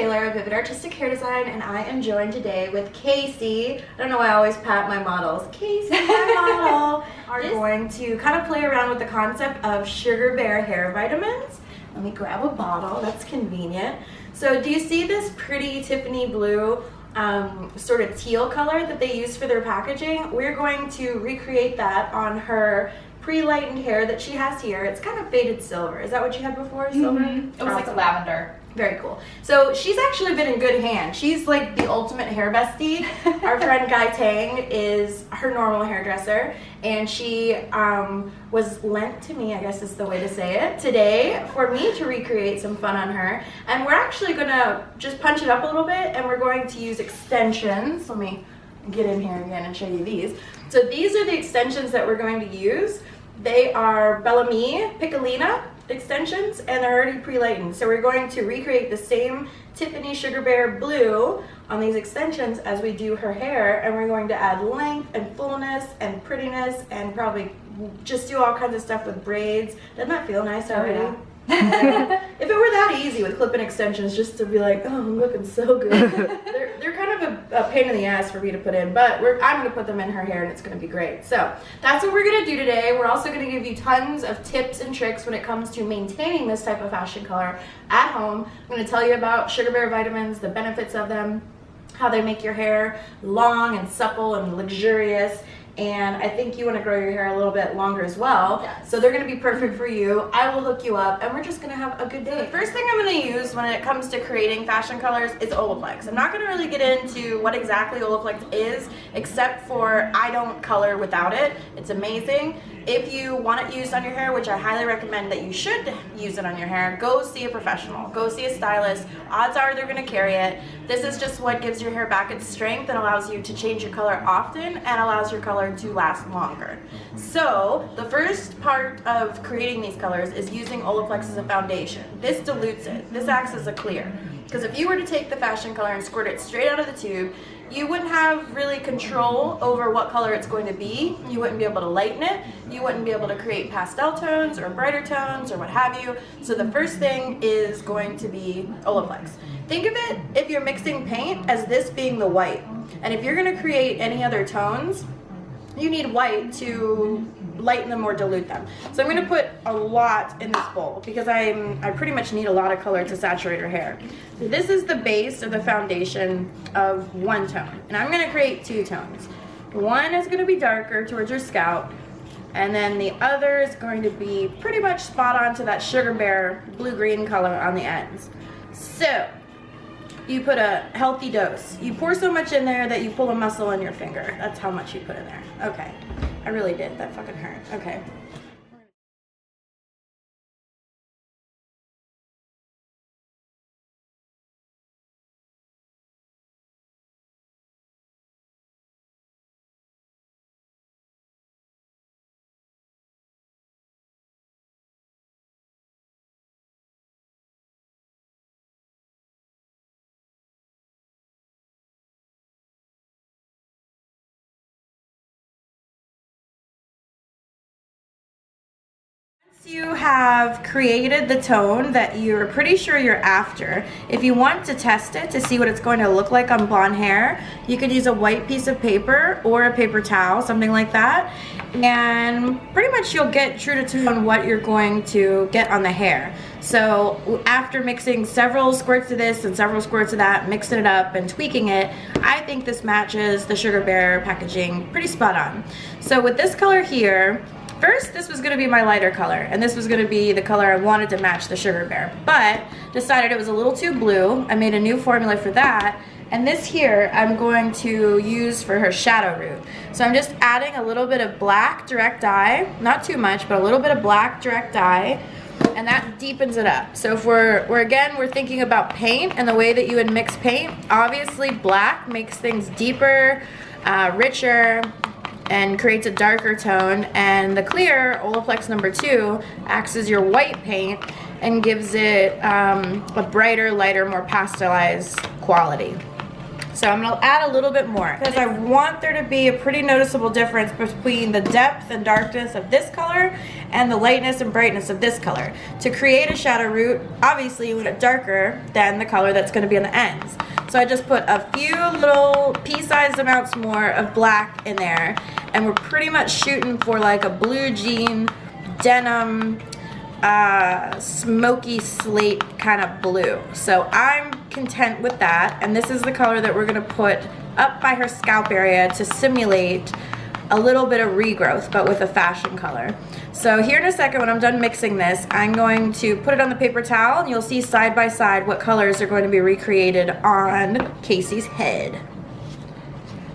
Taylor of Vivid Artistic Hair Design, and I am joined today with Kasey. I don't know why I always pat my models. Kasey, my model, are going to kind of play around with the concept of sugar bear hair vitamins. Let me grab a bottle, that's convenient. So do you see this pretty Tiffany blue sort of teal color that they use for their packaging? We're going to recreate that on her pre-lightened hair that she has here. It's kind of faded silver. Is that what you had before? Silver? It was like a lavender. Very cool. So she's actually been in good hands. She's like the ultimate hair bestie. Our friend Guy Tang is her normal hairdresser, and she was lent to me, I guess is the way to say it, today for me to recreate some fun on her. And we're actually gonna just punch it up a little bit, and we're going to use extensions. Let me get in here again and show you these. So these are the extensions that we're going to use. They are Bellamy Piccolina extensions, and they're already pre-lightened. So we're going to recreate the same Tiffany Sugar Bear blue on these extensions as we do her hair, and we're going to add length and fullness and prettiness and probably just do all kinds of stuff with braids. Doesn't that feel nice already? Yeah. If it were that easy with clip-in extensions, just to be like, oh, I'm looking so good. they're kind of a pain in the ass for me to put in, but I'm going to put them in her hair and it's going to be great. So that's what we're going to do today. We're also going to give you tons of tips and tricks when it comes to maintaining this type of fashion color at home. I'm going to tell you about Sugar Bear vitamins, the benefits of them, how they make your hair long and supple and luxurious. And I think you want to grow your hair a little bit longer as well. Yes. So they're going to be perfect for you. I will hook you up, and we're just going to have a good day. The first thing I'm going to use when it comes to creating fashion colors is Olaplex. I'm not going to really get into what exactly Olaplex is, except for I don't color without it. It's amazing. If you want it used on your hair, which I highly recommend that you should use it on your hair, go see a professional. Go see a stylist. Odds are they're going to carry it. This is just what gives your hair back its strength and allows you to change your color often and allows your color to last longer. So the first part of creating these colors is using Olaplex as a foundation. This dilutes it. This acts as a clear. Because if you were to take the fashion color and squirt it straight out of the tube, you wouldn't have really control over what color it's going to be. You wouldn't be able to lighten it. You wouldn't be able to create pastel tones or brighter tones or what have you. So the first thing is going to be Olaplex. Think of it, if you're mixing paint, as this being the white. And if you're going to create any other tones, you need white to lighten them or dilute them. So I'm going to put a lot in this bowl because I pretty much need a lot of color to saturate her hair. This is the base or the foundation of one tone, and I'm going to create two tones. One is going to be darker towards your scalp, and then the other is going to be pretty much spot on to that Sugar Bear blue-green color on the ends. So you put a healthy dose. You pour so much in there that you pull a muscle in your finger. That's how much you put in there. Okay. I really did. That fucking hurt. Okay. You have created the tone that you're pretty sure you're after. If you want to test it to see what it's going to look like on blonde hair, you could use a white piece of paper or a paper towel, something like that, and pretty much you'll get true to tone what you're going to get on the hair. So after mixing several squirts of this and several squirts of that, mixing it up and tweaking it, I think this matches the Sugar Bear packaging pretty spot on. So with this color here, first, this was going to be my lighter color, and this was going to be the color I wanted to match the Sugar Bear, but decided it was a little too blue. I made a new formula for that, and this here I'm going to use for her shadow root. So I'm just adding a little bit of black direct dye, not too much, but a little bit of black direct dye, and that deepens it up. So if we're thinking about paint and the way that you would mix paint, obviously black makes things deeper, richer, and creates a darker tone, and the clear Olaplex number 2 acts as your white paint and gives it a brighter, lighter, more pastelized quality. So I'm gonna add a little bit more because I want there to be a pretty noticeable difference between the depth and darkness of this color and the lightness and brightness of this color. To create a shadow root, obviously you want it darker than the color that's gonna be on the ends. So I just put a few little pea-sized amounts more of black in there, and we're pretty much shooting for like a blue jean, denim, smoky slate kind of blue. So I'm content with that, and this is the color that we're gonna put up by her scalp area to simulate a little bit of regrowth, but with a fashion color. So here in a second, when I'm done mixing this, I'm going to put it on the paper towel, and you'll see side by side what colors are going to be recreated on Kasey's head.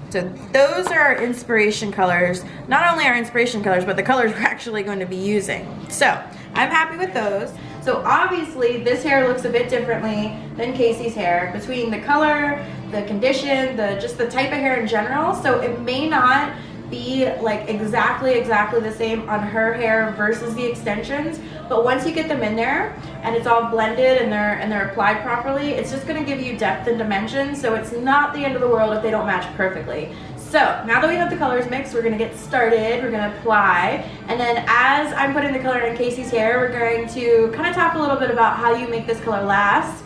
So those are our inspiration colors. Not only our inspiration colors, but the colors we're actually going to be using. So I'm happy with those. So obviously this hair looks a bit differently than Kasey's hair between the color, the condition, just the type of hair in general. So it may not be like exactly the same on her hair versus the extensions, but once you get them in there and it's all blended and they're applied properly, it's just going to give you depth and dimension. So it's not the end of the world if they don't match perfectly. So now that we have the colors mixed, we're going to get started. We're going to apply, and then as I'm putting the color in Kasey's hair, we're going to kind of talk a little bit about how you make this color last.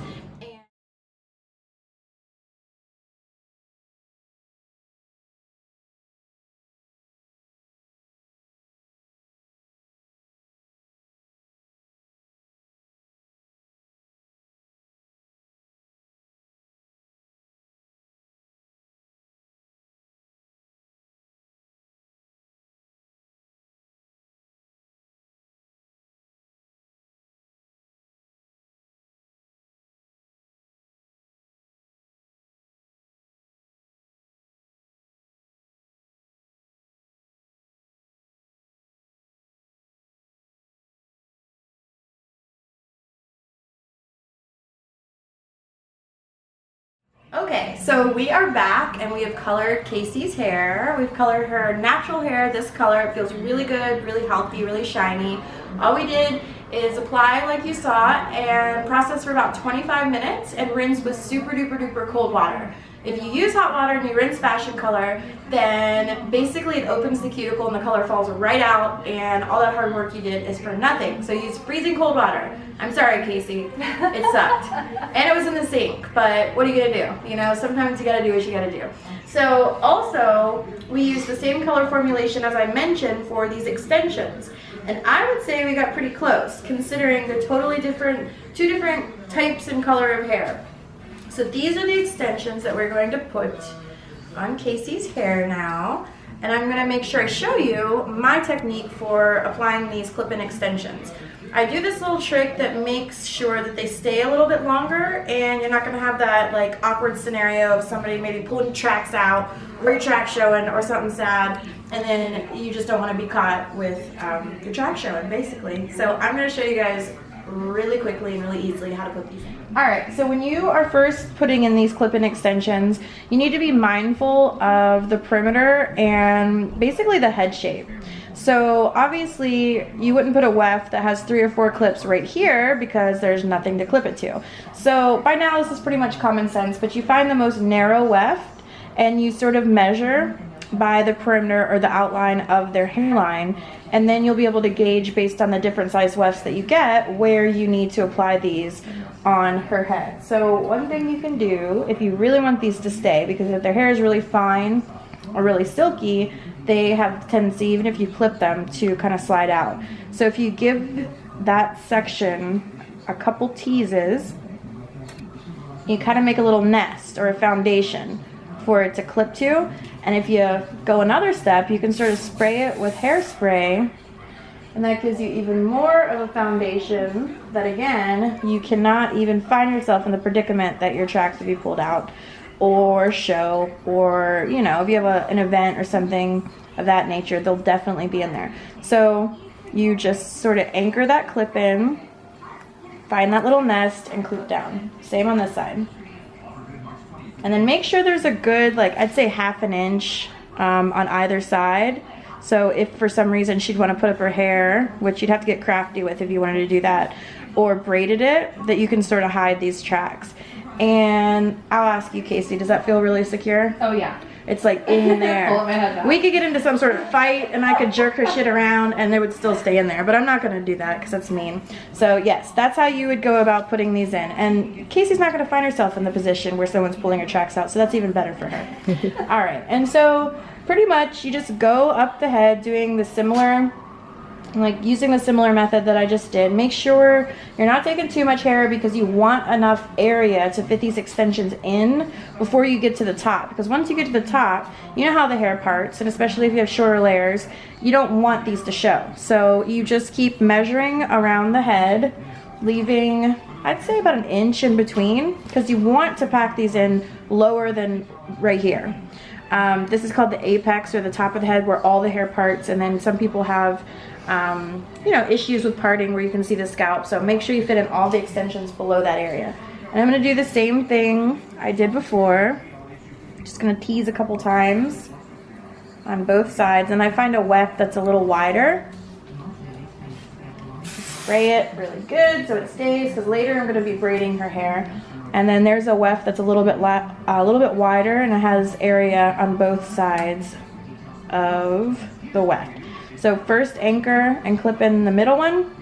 Okay, so we are back and we have colored Kasey's hair. We've colored her natural hair this color. It feels really good, really healthy, really shiny. All we did is apply like you saw and process for about 25 minutes and rinse with super duper duper cold water. If you use hot water and you rinse fashion color, then basically it opens the cuticle and the color falls right out, and all that hard work you did is for nothing. So use freezing cold water. I'm sorry, Kasey, it sucked. And it was in the sink, but what are you gonna do? You know, sometimes you gotta do what you gotta do. So also, we used the same color formulation as I mentioned for these extensions. And I would say we got pretty close, considering they're totally different, two different types and color of hair. So these are the extensions that we're going to put on Kasey's hair now. And I'm going to make sure I show you my technique for applying these clip-in extensions. I do this little trick that makes sure that they stay a little bit longer, and you're not going to have that like awkward scenario of somebody maybe pulling tracks out or your track showing or something sad, and then you just don't want to be caught with your track showing basically. So I'm going to show you guys really quickly and really easily how to put these in. Alright, so when you are first putting in these clip-in extensions, you need to be mindful of the perimeter and basically the head shape. So obviously you wouldn't put a weft that has 3 or 4 clips right here because there's nothing to clip it to. So by now this is pretty much common sense, but you find the most narrow weft and you sort of measure by the perimeter or the outline of their hairline, and then you'll be able to gauge based on the different size wefts that you get where you need to apply these on her head. So one thing you can do if you really want these to stay, because if their hair is really fine or really silky, they have the tendency, even if you clip them, to kind of slide out. So if you give that section a couple teases, you kind of make a little nest or a foundation for it to clip to. And if you go another step, you can sort of spray it with hairspray, and that gives you even more of a foundation that, again, you cannot even find yourself in the predicament that your tracks will be pulled out or show, or, you know, if you have an event or something of that nature, they'll definitely be in there. So you just sort of anchor that clip in, find that little nest, and clip down. Same on this side. And then make sure there's a good, like, I'd say ½ an inch on either side. So if for some reason she'd want to put up her hair, which you'd have to get crafty with if you wanted to do that, or braided it, that you can sort of hide these tracks. And I'll ask you, Kasey, does that feel really secure? Oh yeah. It's like in there. Pull my head back. We could get into some sort of fight and I could jerk her shit around and they would still stay in there, but I'm not gonna do that because that's mean. So yes, that's how you would go about putting these in. And Kasey's not gonna find herself in the position where someone's pulling her tracks out, so that's even better for her. All right, and so pretty much you just go up the head doing the similar, like using the similar method that I just did. Make sure you're not taking too much hair because you want enough area to fit these extensions in before you get to the top, because once you get to the top, you know how the hair parts, and especially if you have shorter layers, you don't want these to show. So you just keep measuring around the head, leaving, I'd say, about 1 inch in between, because you want to pack these in lower than right here. This is called the apex, or the top of the head, where all the hair parts, and then some people have you know, issues with parting where you can see the scalp, so make sure you fit in all the extensions below that area. And I'm going to do the same thing I did before. Just going to tease a couple times on both sides, and I find a weft that's a little wider. Spray it really good so it stays, because later I'm going to be braiding her hair. And then there's a weft that's a little bit wider, and it has area on both sides of the weft. So first anchor and clip in the middle one,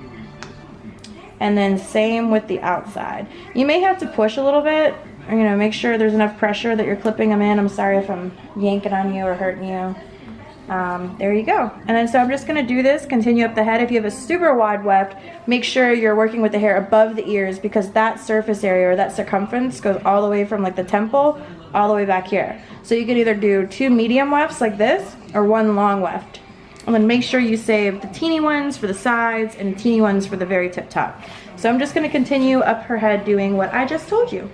and then same with the outside. You may have to push a little bit, you know, make sure there's enough pressure that you're clipping them in. I'm sorry if I'm yanking on you or hurting you. There you go. And then so I'm just going to do this, continue up the head. If you have a super wide weft, make sure you're working with the hair above the ears, because that surface area, or that circumference, goes all the way from like the temple all the way back here. So you can either do 2 medium wefts like this, or 1 long weft. And then make sure you save the teeny ones for the sides and the teeny ones for the very tip top. So I'm just going to continue up her head doing what I just told you.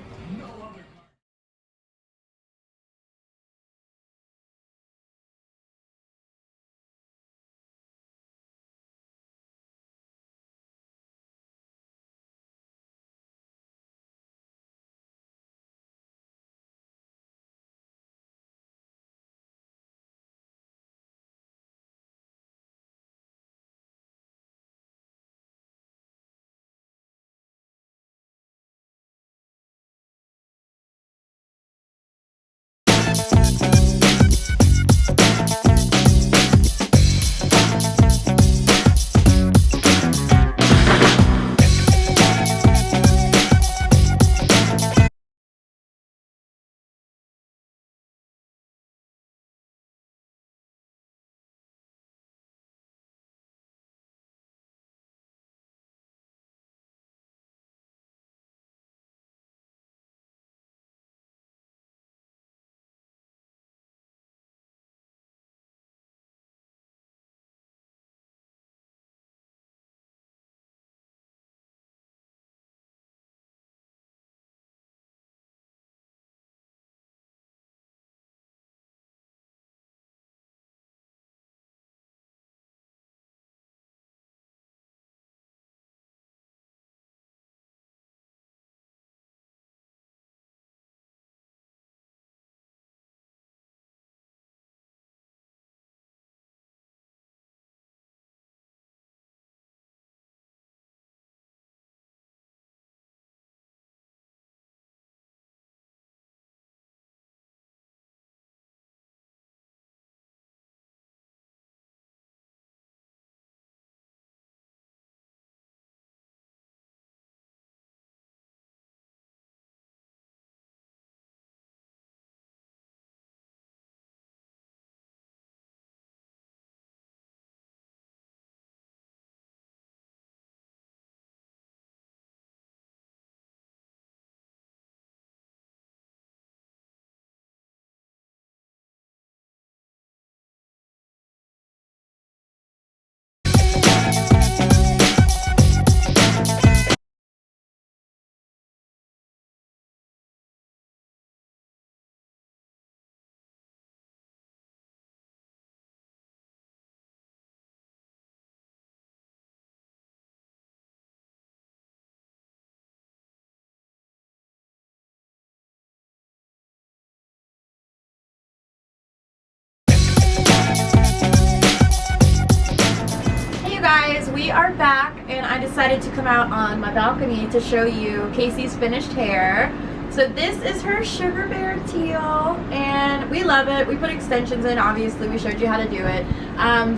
We are back, and I decided to come out on my balcony to show you Kasey's finished hair. So this is her Sugar Bear teal, and we love it. We put extensions in, obviously. We showed you how to do it.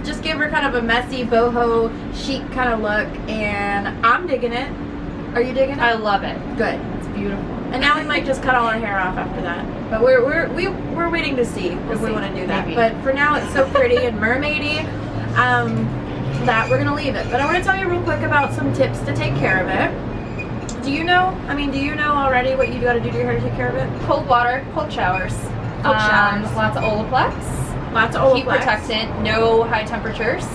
Just give her kind of a messy boho chic kind of look, and I'm digging it. Are you digging it? I love it. Good. It's beautiful. And now we might just cut all our hair off after that. But we're waiting to see if we want to do that. Maybe. But for now, it's so pretty and mermaidy that we're gonna leave it. But I want to tell you real quick about some tips to take care of it. Do you know already what you got to do to your hair to take care of it? Cold water, cold showers. Cold showers. Lots of Olaplex. Lots of Olaplex. Heat protectant, no high temperatures.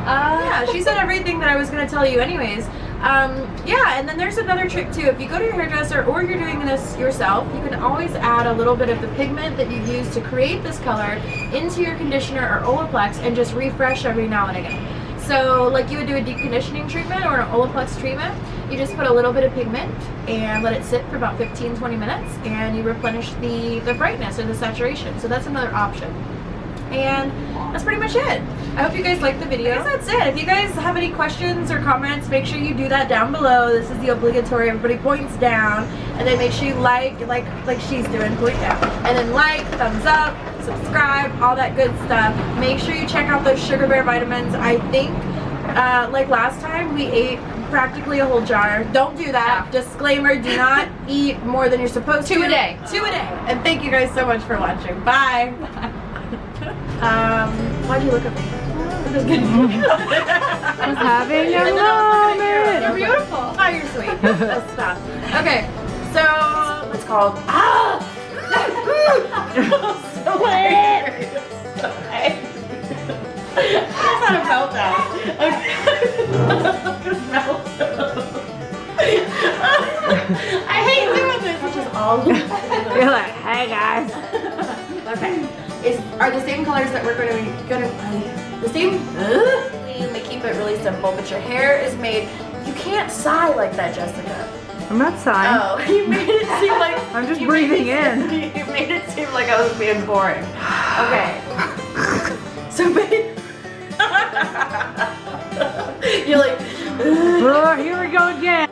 Yeah, she said everything that I was going to tell you anyways. Yeah, and then there's another trick too. If you go to your hairdresser or you're doing this yourself, you can always add a little bit of the pigment that you use to create this color into your conditioner or Olaplex and just refresh every now and again. So like you would do a deep conditioning treatment or an Olaplex treatment, you just put a little bit of pigment and let it sit for about 15-20 minutes and you replenish the brightness or the saturation. So that's another option. And that's pretty much it. I hope you guys liked the video. I guess that's it. If you guys have any questions or comments, make sure you do that down below. This is the obligatory, everybody points down. And then make sure you like she's doing, point down. And then like, thumbs up, subscribe, all that good stuff. Make sure you check out those Sugar Bear vitamins. I think, like last time, we ate practically a whole jar. Don't do that. Yeah. Disclaimer, do not eat more than you're supposed to. 2 a day. 2 a day. And thank you guys so much for watching. Bye. Why'd you look at me? I'm just kidding. I was having a moment. You're beautiful. Oh, you're sweet. Let's stop. Okay, so it's called so I just had a meltdown. I hate doing this. Which is all. You're like, hey guys. Okay. Are the same colors that we're gonna the same? We may keep it really simple, but your hair is made. You can't sigh like that, Jessica. I'm not sighing. Oh, you made it seem like I'm just breathing in. You made it seem like I was being boring. Okay. So babe, you're like. Oh, here we go again.